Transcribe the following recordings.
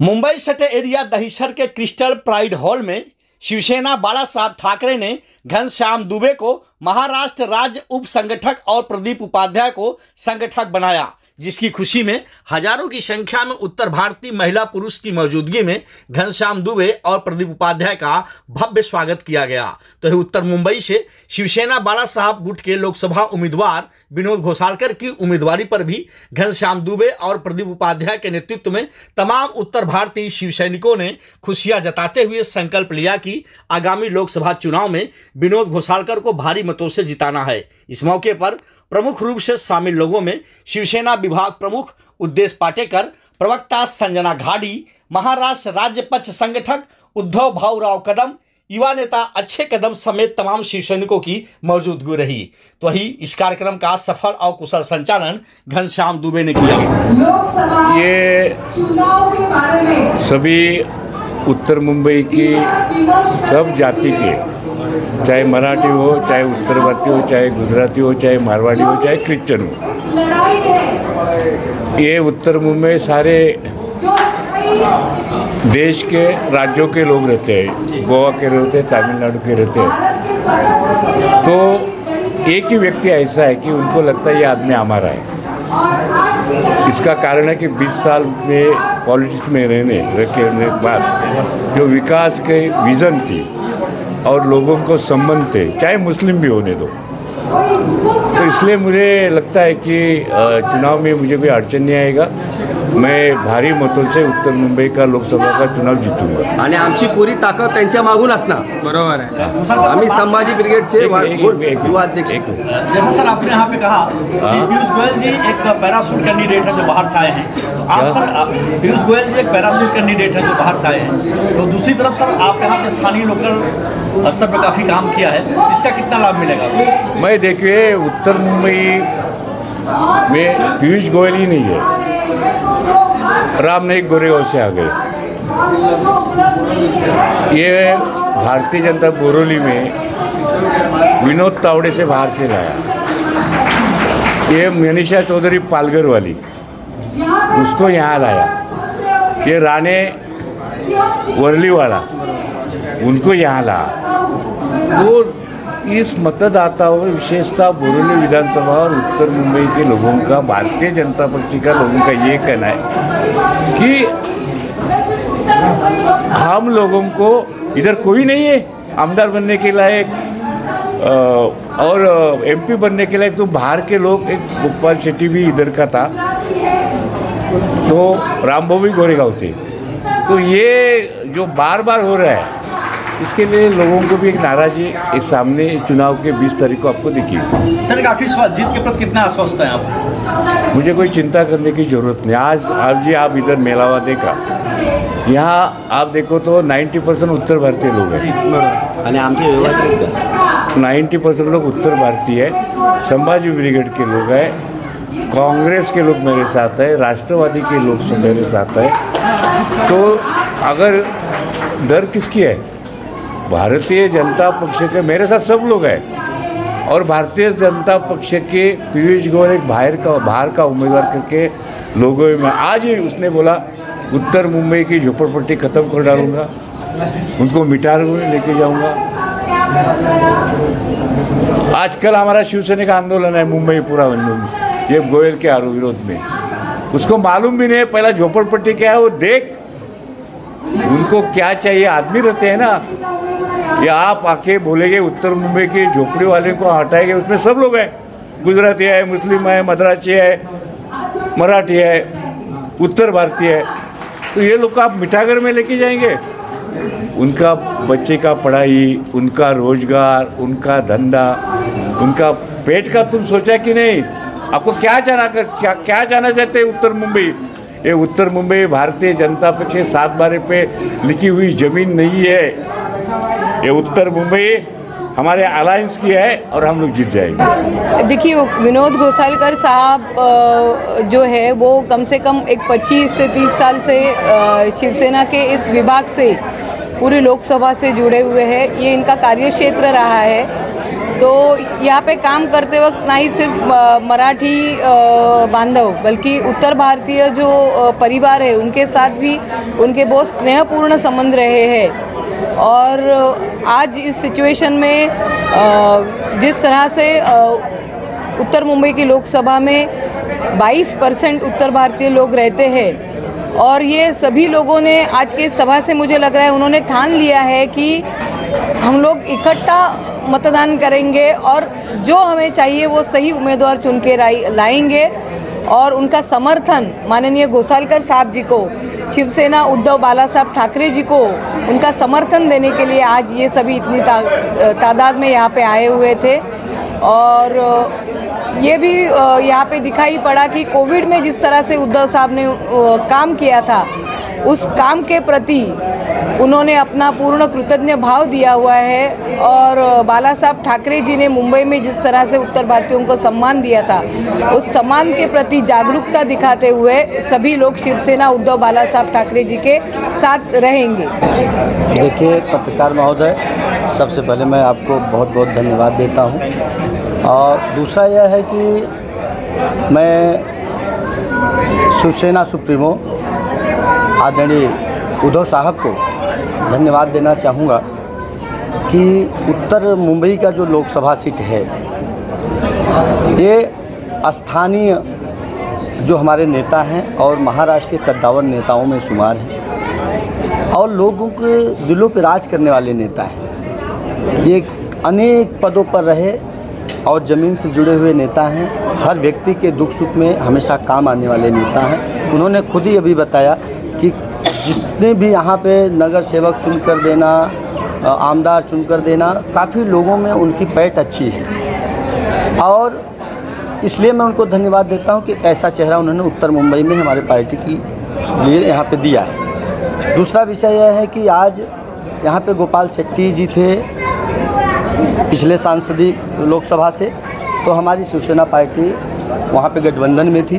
मुंबई सटे एरिया दहिसर के crystal pride hall में शिवसेना बाला साहब ठाकरे ने घनश्याम दुबे को महाराष्ट्र राज्य उप संगठक और प्रदीप उपाध्याय को संगठक बनाया, जिसकी खुशी में हजारों की संख्या में उत्तर भारतीय महिला पुरुष की मौजूदगी में घनश्याम दुबे और प्रदीप उपाध्याय का भव्य स्वागत किया गया। तो उत्तर मुंबई से शिवसेना बाला साहब गुट के लोकसभा उम्मीदवार विनोद घोसालकर की उम्मीदवारी पर भी घनश्याम दुबे और प्रदीप उपाध्याय के नेतृत्व में तमाम उत्तर भारतीय शिव सैनिकों ने खुशियां जताते हुए संकल्प लिया कि आगामी लोकसभा चुनाव में विनोद घोसालकर को भारी मतों से जिताना है। इस मौके पर प्रमुख रूप से शामिल लोगों में शिवसेना विभाग प्रमुख उद्देश पाटेकर, प्रवक्ता संजना घाडी, महाराष्ट्र राज्य पक्ष संगठक उद्धव भाऊराव कदम, युवा नेता अच्छे कदम समेत तमाम शिव सैनिकों की मौजूदगी रही। तो वही इस कार्यक्रम का सफल और कुशल संचालन घनश्याम दुबे ने किया। ये सभी उत्तर मुंबई की सब जाति के, चाहे मराठी हो, चाहे उत्तर भारतीय हो, चाहे गुजराती हो, चाहे मारवाड़ी हो, चाहे क्रिश्चियन हो, ये उत्तर मुंबई सारे देश के राज्यों के लोग रहते हैं, गोवा के रहते हैं, तमिलनाडु के रहते हैं। तो एक ही व्यक्ति ऐसा है कि उनको लगता है ये आदमी हमारा है। इसका कारण है कि 20 साल में पॉलिटिक्स में रहने के बाद जो विकास के विज़न थी और लोगों को संबंध थे, चाहे मुस्लिम भी होने दो, तो इसलिए मुझे लगता है कि चुनाव में मुझे कोई अड़चन नहीं आएगा। मैं भारी मतों से उत्तर मुंबई का लोकसभा का चुनाव जीतूंगा आणि आमची पूरी ताकद त्यांच्या मागून असणार। बरोबर है। आम्ही संभाजी ब्रिगेडचे युवाध्यक्ष। जैसा सर आपने यहाँ पे कहा पीयूष गोयल जी एक पैराशूट कैंडिडेट है जो बाहर से आए हैं, तो आप सर पीयूष गोयल जी एक पैराशूट कैंडिडेट है जो बाहर से आए हैं, तो दूसरी तरफ सर आप यहाँ पे स्थानीय लोकल स्तर पर काफ़ी काम किया है, इसका कितना लाभ मिलेगा? मैं देखिए उत्तर मुंबई में पीयूष गोयल ही नहीं है, राम नाईक गोरेगांव से आ गए। ये भारतीय जनता बोरोली में विनोद तावड़े से बाहर से लाया। ये मनीषा चौधरी पालघर वाली, उसको यहाँ लाया। ये राणे वर्ली वाला, उनको यहाँ लाया। वो इस मतदाताओं विशेषतः बोरोली विधानसभा और उत्तर मुंबई के लोगों का, भारतीय जनता पार्टी का लोगों का ये कहना है कि हम लोगों को इधर कोई नहीं है आमदार बनने के लायक और एमपी बनने के लायक, तो बाहर के लोग, एक गोपाल शेट्टी भी इधर का था, तो रामबाबू भी गोरेगांव थे। तो ये जो बार बार हो रहा है, इसके लिए लोगों को भी एक नाराज़ी एक सामने चुनाव के 20 तारीख को आपको दिखेगी। सर आखिर जीत के प्रति कितना आश्वस्त हैं आप? मुझे कोई चिंता करने की ज़रूरत नहीं। आज जी आप इधर मेलावा देखा, यहाँ आप देखो तो 90% उत्तर भारतीय लोग हैं, 90% लोग उत्तर भारतीय है। संभाजी ब्रिगेड के लोग हैं, कांग्रेस के लोग मेरे साथ है, राष्ट्रवादी के लोग सब मेरे साथ है। तो अगर डर किसकी है? भारतीय जनता पक्ष के मेरे साथ सब लोग हैं, और भारतीय जनता पक्ष के पीयूष गोयल एक बाहर का उम्मीदवार करके लोगों में आज ही उसने बोला उत्तर मुंबई की झोपड़पट्टी ख़त्म कर डालूंगा, उनको मिटा लेके जाऊंगा। आजकल हमारा शिवसेना का आंदोलन है मुंबई पूरा ये गोयल के आरोप विरोध में, उसको मालूम भी नहीं है पहला झोपड़पट्टी क्या है वो देख, उनको क्या चाहिए। आदमी रहते हैं ना, या आप आके बोलेंगे उत्तर मुंबई के झोपड़ी वाले को हटाएंगे, उसमें सब लोग हैं, गुजराती है, मुस्लिम है, मद्रासी है, मराठी है, उत्तर भारतीय है, तो ये लोग आप मिठागर में लेके जाएंगे। उनका बच्चे का पढ़ाई, उनका रोजगार, उनका धंधा, उनका पेट का तुम सोचा कि नहीं? आपको क्या जाना चाहते हैं उत्तर मुंबई? ये उत्तर मुंबई भारतीय जनता पक्ष के 7 बारे पे लिखी हुई ज़मीन नहीं है। ये उत्तर मुंबई हमारे अलायंस की है और हम लोग जीत जाएंगे। देखिए विनोद घोसालकर साहब जो है वो कम से कम एक 25 से 30 साल से शिवसेना के इस विभाग से पूरी लोकसभा से जुड़े हुए हैं। ये इनका कार्यक्षेत्र रहा है। तो यहाँ पे काम करते वक्त ना ही सिर्फ मराठी बांधव बल्कि उत्तर भारतीय जो परिवार है उनके साथ भी उनके बहुत स्नेहपूर्ण संबंध रहे हैं। और आज इस सिचुएशन में जिस तरह से उत्तर मुंबई की लोकसभा में 22% उत्तर भारतीय लोग रहते हैं और ये सभी लोगों ने आज के सभा से मुझे लग रहा है उन्होंने ठान लिया है कि हम लोग इकट्ठा मतदान करेंगे और जो हमें चाहिए वो सही उम्मीदवार चुन के लाएंगे और उनका समर्थन माननीय घोसालकर साहब जी को, शिवसेना उद्धव बाला साहब ठाकरे जी को उनका समर्थन देने के लिए आज ये सभी इतनी तादाद में यहाँ पे आए हुए थे। और ये भी यहाँ पे दिखाई पड़ा कि कोविड में जिस तरह से उद्धव साहब ने काम किया था उस काम के प्रति उन्होंने अपना पूर्ण कृतज्ञ भाव दिया हुआ है। और बाला साहब ठाकरे जी ने मुंबई में जिस तरह से उत्तर भारतीयों को सम्मान दिया था उस सम्मान के प्रति जागरूकता दिखाते हुए सभी लोग शिवसेना उद्धव बाला साहब ठाकरे जी के साथ रहेंगे। देखिए पत्रकार महोदय, सबसे पहले मैं आपको बहुत बहुत धन्यवाद देता हूं और दूसरा यह है कि मैं शिवसेना सुप्रीमो आदरणीय उद्धव साहब को धन्यवाद देना चाहूँगा कि उत्तर मुंबई का जो लोकसभा सीट है ये स्थानीय जो हमारे नेता हैं और महाराष्ट्र के कद्दावर नेताओं में शुमार हैं और लोगों के दिलों पर राज करने वाले नेता हैं। ये अनेक पदों पर रहे और ज़मीन से जुड़े हुए नेता हैं, हर व्यक्ति के दुख सुख में हमेशा काम आने वाले नेता हैं। उन्होंने खुद ही अभी बताया कि जिसने भी यहाँ पे नगर सेवक चुनकर देना, आमदार चुनकर देना, काफ़ी लोगों में उनकी पैठ अच्छी है और इसलिए मैं उनको धन्यवाद देता हूँ कि ऐसा चेहरा उन्होंने उत्तर मुंबई में हमारे पार्टी के लिए यहाँ पे दिया है। दूसरा विषय यह है कि आज यहाँ पे गोपाल शेट्टी जी थे पिछले सांसदीय लोकसभा से, तो हमारी शिवसेना पार्टी वहाँ पे गठबंधन में थी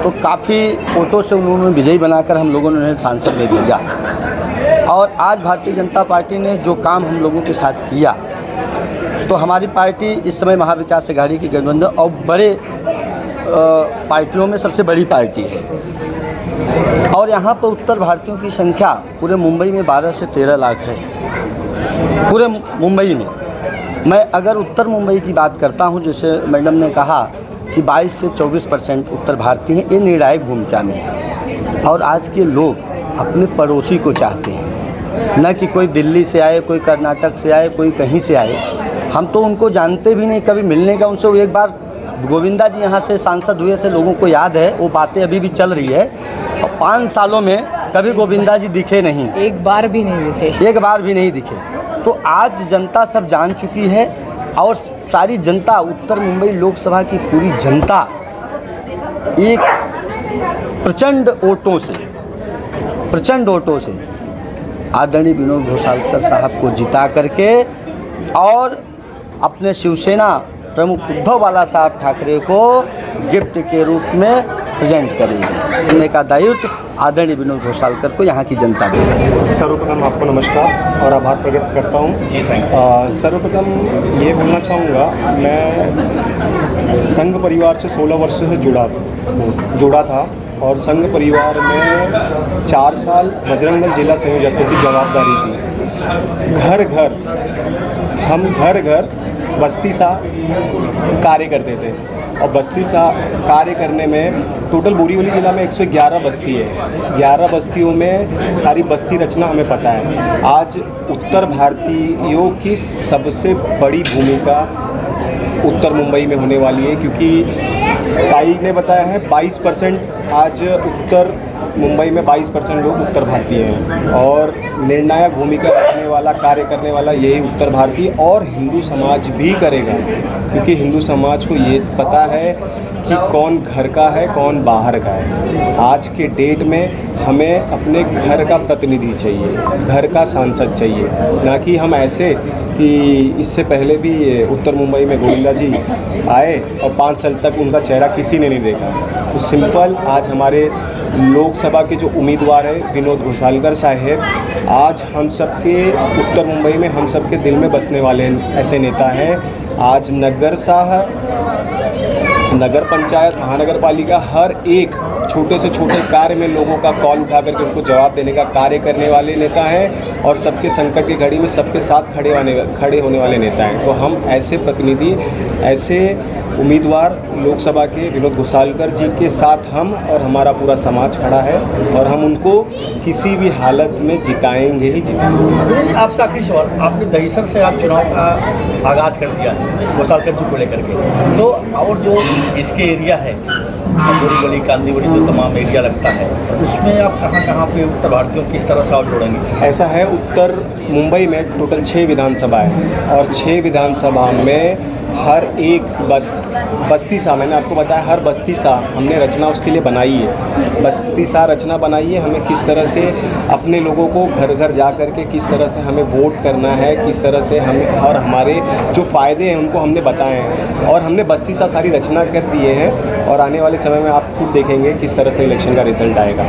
तो काफ़ी वोटों से उन्होंने विजयी बनाकर हम लोगों ने उन्हें सांसद में भेजा। और आज भारतीय जनता पार्टी ने जो काम हम लोगों के साथ किया तो हमारी पार्टी इस समय महाविकास अघाड़ी की गठबंधन और बड़े पार्टियों में सबसे बड़ी पार्टी है और यहाँ पर उत्तर भारतीयों की संख्या पूरे मुंबई में 12 से 13 लाख है। पूरे मुंबई में मैं अगर उत्तर मुंबई की बात करता हूँ, जैसे मैडम ने कहा कि 22 से 24% उत्तर भारतीय हैं, ये निर्णायक भूमिका में है। और आज के लोग अपने पड़ोसी को चाहते हैं, न कि कोई दिल्ली से आए, कोई कर्नाटक से आए, कोई कहीं से आए। हम तो उनको जानते भी नहीं, कभी मिलने का उनसे। एक बार गोविंदा जी यहाँ से सांसद हुए थे, लोगों को याद है, वो बातें अभी भी चल रही है और 5 सालों में कभी गोविंदा जी दिखे नहीं, एक बार भी नहीं दिखे, एक बार भी नहीं दिखे। तो आज जनता सब जान चुकी है और सारी जनता, उत्तर मुंबई लोकसभा की पूरी जनता एक प्रचंड वोटों से आदरणीय विनोद घोसालकर साहब को जिता करके और अपने शिवसेना प्रमुख उद्धव बाला साहब ठाकरे को गिफ्ट के रूप में प्रेजेंट करेंगे। देने का दायित्व आदरणीय विनोद घोसालकर को यहाँ की जनता देगी। सर्वप्रथम आपको नमस्कार और आभार प्रकट करता हूँ। सर्वप्रथम ये बोलना चाहूँगा, मैं संघ परिवार से 16 वर्ष से जुड़ा था और संघ परिवार में 4 साल बजरंग दल जिला संयोजक की जवाबदारी थी। घर घर बस्ती सा कार्य करते थे और बस्ती सा कार्य करने में टोटल बोरीवली जिला में 111 बस्ती है। 11 बस्तियों में सारी बस्ती रचना हमें पता है। आज उत्तर भारतीयों की सबसे बड़ी भूमिका उत्तर मुंबई में होने वाली है, क्योंकि ताई ने बताया है 22% आज उत्तर मुंबई में 22% लोग उत्तर भारतीय हैं और निर्णायक भूमिका रखने वाला, कार्य करने वाला यही उत्तर भारतीय और हिंदू समाज भी करेगा, क्योंकि हिंदू समाज को ये पता है कि कौन घर का है, कौन बाहर का है। आज के डेट में हमें अपने घर का प्रतिनिधि चाहिए, घर का सांसद चाहिए, ना कि हम ऐसे कि इससे पहले भी उत्तर मुंबई में गोविंदा जी आए और 5 साल तक उनका चेहरा किसी ने नहीं देखा। तो सिंपल आज हमारे लोकसभा के जो उम्मीदवार है विनोद घोसालकर साहेब, आज हम सबके उत्तर मुंबई में हम सबके दिल में बसने वाले ऐसे नेता हैं। आज नगर पंचायत, महानगर पालिका हर एक छोटे से छोटे कार्य में लोगों का कॉल उठा करके उनको जवाब देने का कार्य करने वाले नेता हैं और सबके संकट की घड़ी में सबके साथ खड़े होने वाले नेता हैं। तो हम ऐसे प्रतिनिधि, ऐसे उम्मीदवार लोकसभा के विनोद घोसालकर जी के साथ हम और हमारा पूरा समाज खड़ा है और हम उनको किसी भी हालत में जिताएंगे ही जिताएंगे। आपसे आखिरी सवाल, आपने दहीसर से आप चुनाव का आगाज कर दिया है घोसालकर जी को लेकर के, तो और जो इसके एरिया है बोरीवली, कांदीवली, जो तमाम एरिया लगता है, तो उसमें आप कहाँ पे उत्तर भारतीयों किस तरह से आप जोड़ेंगे? ऐसा है, उत्तर मुंबई में टोटल 6 विधानसभा है और 6 विधानसभा में हर एक बस्ती सा, मैंने आपको बताया, हर बस्ती सा हमने रचना उसके लिए बनाई है। बस्ती सा रचना बनाई है, हमें किस तरह से अपने लोगों को घर घर जा कर के किस तरह से हमें वोट करना है, किस तरह से हमें और हमारे जो फ़ायदे हैं उनको हमने बताए हैं और हमने बस्ती सा सारी रचना कर दिए हैं और आने वाले समय में आप खुद देखेंगे किस तरह से इलेक्शन का रिजल्ट आएगा।